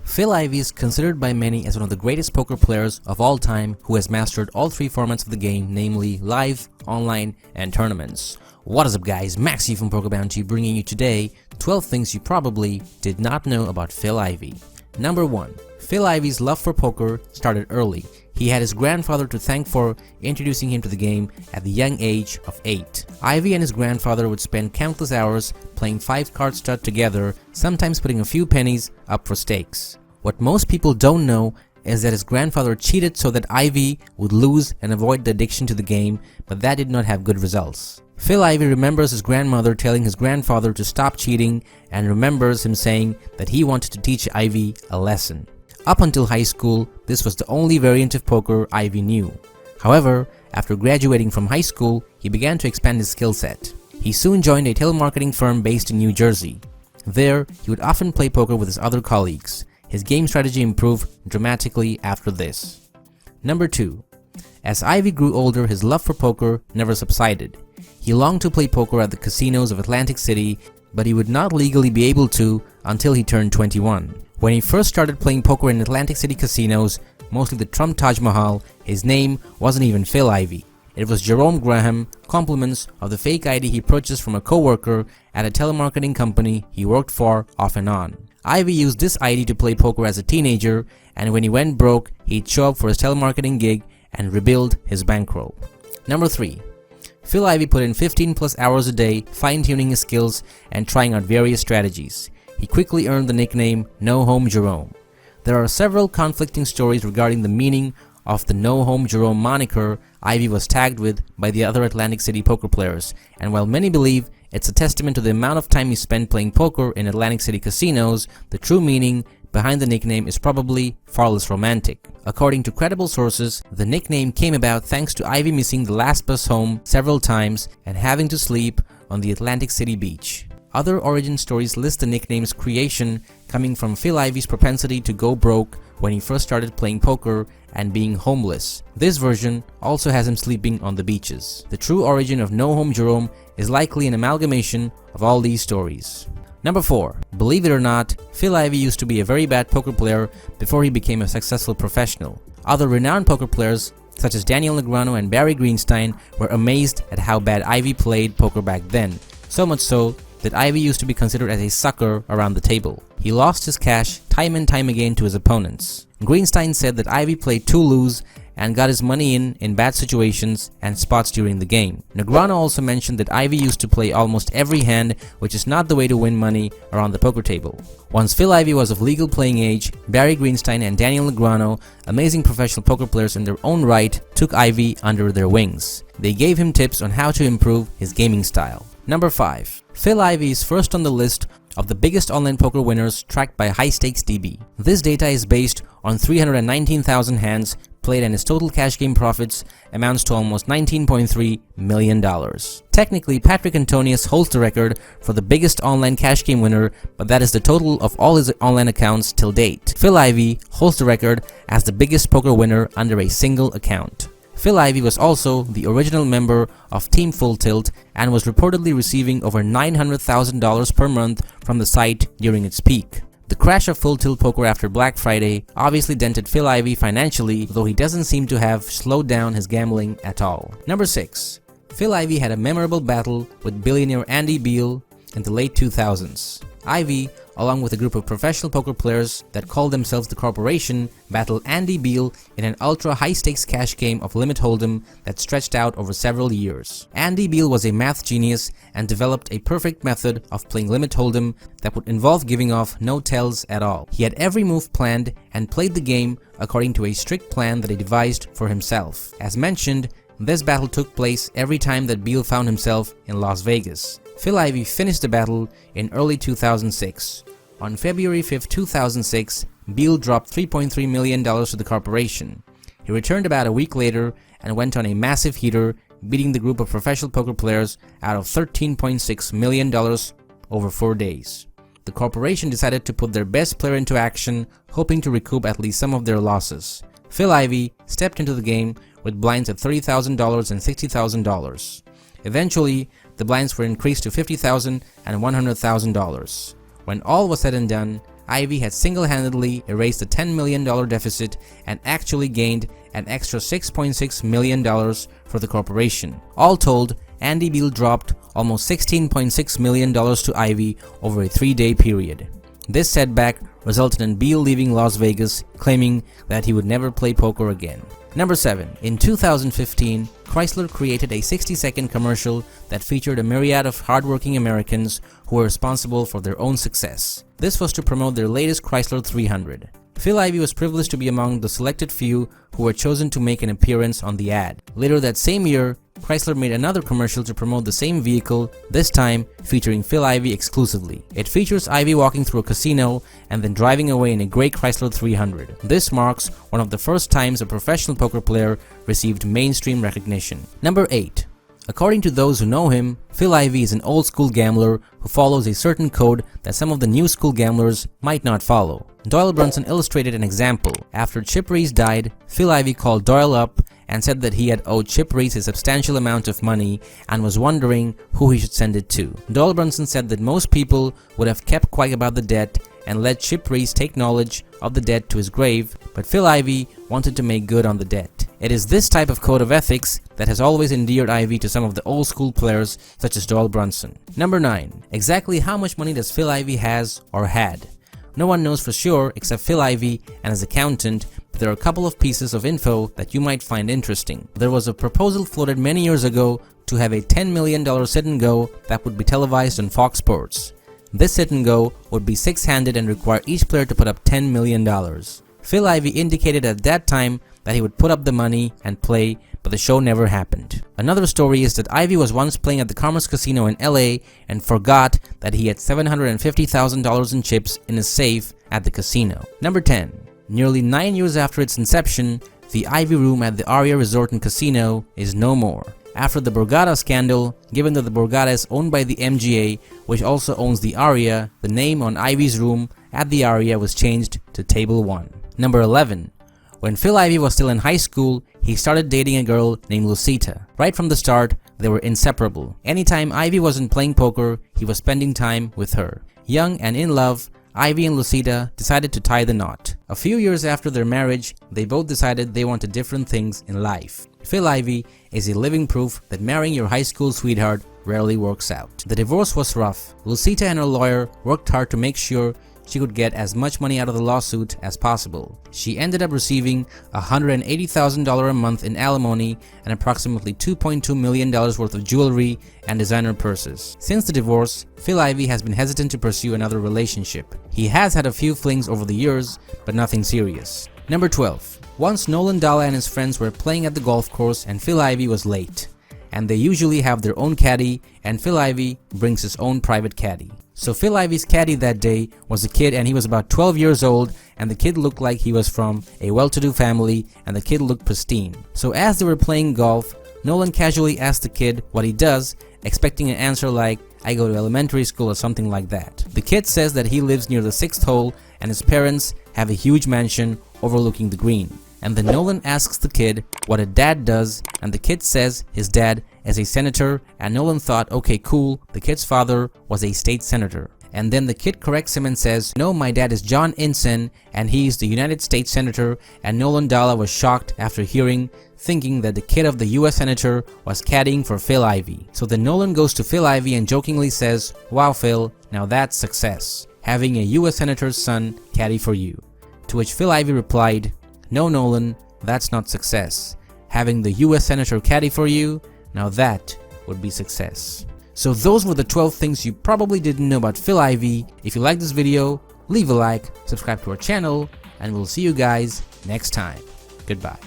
Phil Ivey is considered by many as one of the greatest poker players of all time who has mastered all three formats of the game, namely live, online, and tournaments. What is up guys, Max here from Poker Bounty bringing you today 12 things you probably did not know about Phil Ivey. Number 1. Phil Ivey's love for poker started early. He had his grandfather to thank for introducing him to the game at the young age of 8. Ivey and his grandfather would spend countless hours playing 5-card stud together, sometimes putting a few pennies up for stakes. What most people don't know is that his grandfather cheated so that Ivey would lose and avoid the addiction to the game, but that did not have good results. Phil Ivey remembers his grandmother telling his grandfather to stop cheating and remembers him saying that he wanted to teach Ivey a lesson. Up until high school, this was the only variant of poker Ivey knew. However, after graduating from high school, he began to expand his skill set. He soon joined a telemarketing firm based in New Jersey. There, he would often play poker with his other colleagues. His game strategy improved dramatically after this. Number 2. As Ivey grew older, his love for poker never subsided. He longed to play poker at the casinos of Atlantic City, but he would not legally be able to until he turned 21. When he first started playing poker in Atlantic City casinos, mostly the Trump Taj Mahal, his name wasn't even Phil Ivey. It was Jerome Graham, compliments of the fake ID he purchased from a co-worker at a telemarketing company he worked for off and on. Ivey used this ID to play poker as a teenager, and when he went broke, he'd show up for his telemarketing gig and rebuild his bankroll. Number 3. Phil Ivey put in 15+ hours a day fine-tuning his skills and trying out various strategies. He quickly earned the nickname No Home Jerome. There are several conflicting stories regarding the meaning of the No Home Jerome moniker Ivey was tagged with by the other Atlantic City poker players, and while many believe it's a testament to the amount of time he spent playing poker in Atlantic City casinos, the true meaning behind the nickname is probably far less romantic. According to credible sources, the nickname came about thanks to Ivey missing the last bus home several times and having to sleep on the Atlantic City beach. Other origin stories list the nickname's creation coming from Phil Ivey's propensity to go broke when he first started playing poker and being homeless. This version also has him sleeping on the beaches. The true origin of No Home Jerome is likely an amalgamation of all these stories. Number 4. Believe it or not, Phil Ivey used to be a very bad poker player before he became a successful professional. Other renowned poker players such as Daniel Negreanu and Barry Greenstein were amazed at how bad Ivey played poker back then, so much so that Ivey used to be considered as a sucker around the table. He lost his cash time and time again to his opponents. Greenstein said that Ivey played too loose and got his money in bad situations and spots during the game. Negreanu also mentioned that Ivey used to play almost every hand, which is not the way to win money around the poker table. Once Phil Ivey was of legal playing age, Barry Greenstein and Daniel Negreanu, amazing professional poker players in their own right, took Ivey under their wings. They gave him tips on how to improve his gaming style. Number 5. Phil Ivey is first on the list of the biggest online poker winners tracked by High Stakes DB. This data is based on 319,000 hands played, and his total cash game profits amounts to almost $19.3 million. Technically, Patrick Antonius holds the record for the biggest online cash game winner, but that is the total of all his online accounts till date. Phil Ivey holds the record as the biggest poker winner under a single account. Phil Ivey was also the original member of Team Full Tilt and was reportedly receiving over $900,000 per month from the site during its peak. The crash of Full Tilt Poker after Black Friday obviously dented Phil Ivey financially, though he doesn't seem to have slowed down his gambling at all. Number 6. Phil Ivey had a memorable battle with billionaire Andy Beal in the late 2000s. Ivey, along with a group of professional poker players that called themselves the Corporation, battled Andy Beal in an ultra high-stakes cash game of Limit Hold'em that stretched out over several years. Andy Beal was a math genius and developed a perfect method of playing Limit Hold'em that would involve giving off no tells at all. He had every move planned and played the game according to a strict plan that he devised for himself. As mentioned, this battle took place every time that Beal found himself in Las Vegas. Phil Ivey finished the battle in early 2006. On February 5, 2006, Beal dropped $3.3 million to the Corporation. He returned about a week later and went on a massive heater, beating the group of professional poker players out of $13.6 million over 4 days. The Corporation decided to put their best player into action, hoping to recoup at least some of their losses. Phil Ivey stepped into the game with blinds at $30,000 and $60,000. Eventually, the blinds were increased to $50,000 and $100,000. When all was said and done, Ivey had single-handedly erased the $10 million deficit and actually gained an extra $6.6 million for the corporation. All told, Andy Beal dropped almost $16.6 million to Ivey over a 3-day period. This setback resulted in Beal leaving Las Vegas, claiming that he would never play poker again. Number 7. In 2015, Chrysler created a 60-second commercial that featured a myriad of hardworking Americans who were responsible for their own success. This was to promote their latest Chrysler 300. Phil Ivey was privileged to be among the selected few who were chosen to make an appearance on the ad. Later that same year, Chrysler made another commercial to promote the same vehicle, this time featuring Phil Ivey exclusively. It features Ivey walking through a casino and then driving away in a gray Chrysler 300. This marks one of the first times a professional poker player received mainstream recognition. Number 8. According to those who know him, Phil Ivey is an old-school gambler who follows a certain code that some of the new-school gamblers might not follow. Doyle Brunson illustrated an example. After Chip Reese died, Phil Ivey called Doyle up and said that he had owed Chip Reese a substantial amount of money and was wondering who he should send it to. Doyle Brunson said that most people would have kept quiet about the debt and let Chip Reese take knowledge of the debt to his grave, but Phil Ivey wanted to make good on the debt. It is this type of code of ethics that has always endeared Ivey to some of the old school players such as Doyle Brunson. Number 9. Exactly how much money does Phil Ivey has or had? No one knows for sure except Phil Ivey and his accountant, but there are a couple of pieces of info that you might find interesting. There was a proposal floated many years ago to have a $10 million sit-and-go that would be televised on Fox Sports. This sit-and-go would be six-handed and require each player to put up $10 million. Phil Ivey indicated at that time that he would put up the money and play, but the show never happened. Another story is that Ivey was once playing at the Commerce Casino in LA and forgot that he had $750,000 in chips in his safe at the casino. Number 10. Nearly 9 years after its inception, the Ivey Room at the Aria Resort and Casino is no more. After the Borgata scandal, given that the Borgata is owned by the MGA, which also owns the Aria, the name on Ivey's room at the Aria was changed to Table 1. Number 11. When Phil Ivey was still in high school, he started dating a girl named Lucita. Right from the start, they were inseparable. Anytime Ivey wasn't playing poker, he was spending time with her. Young and in love, Ivey and Lucita decided to tie the knot. A few years after their marriage, they both decided they wanted different things in life. Phil Ivey is a living proof that marrying your high school sweetheart rarely works out. The divorce was rough. Lucita and her lawyer worked hard to make sure she could get as much money out of the lawsuit as possible. She ended up receiving $180,000 a month in alimony and approximately $2.2 million worth of jewelry and designer purses. Since the divorce, Phil Ivey has been hesitant to pursue another relationship. He has had a few flings over the years, but nothing serious. Number 12. Once Nolan Dalla and his friends were playing at the golf course and Phil Ivey was late. And they usually have their own caddy, and Phil Ivey brings his own private caddy. So Phil Ivey's caddy that day was a kid, and he was about 12 years old, and the kid looked like he was from a well-to-do family, and the kid looked pristine. So as they were playing golf, Nolan casually asked the kid what he does, expecting an answer like, "I go to elementary school," or something like that. The kid says that he lives near the 6th hole, and his parents have a huge mansion overlooking the green. And then Nolan asks the kid what a dad does, and the kid says his dad is a senator, and Nolan thought, okay cool, the kid's father was a state senator. And then the kid corrects him and says, "No, my dad is John Ensign, and he's the United States Senator," and Nolan Dalla was shocked after hearing, thinking that the kid of the US Senator was caddying for Phil Ivey. So then Nolan goes to Phil Ivey and jokingly says, "Wow Phil, now that's success, having a US Senator's son caddy for you." To which Phil Ivey replied, "No Nolan, that's not success. Having the US Senator caddy for you, now that would be success." So those were the 12 things you probably didn't know about Phil Ivey. If you like this video, leave a like, subscribe to our channel, and we'll see you guys next time. Goodbye.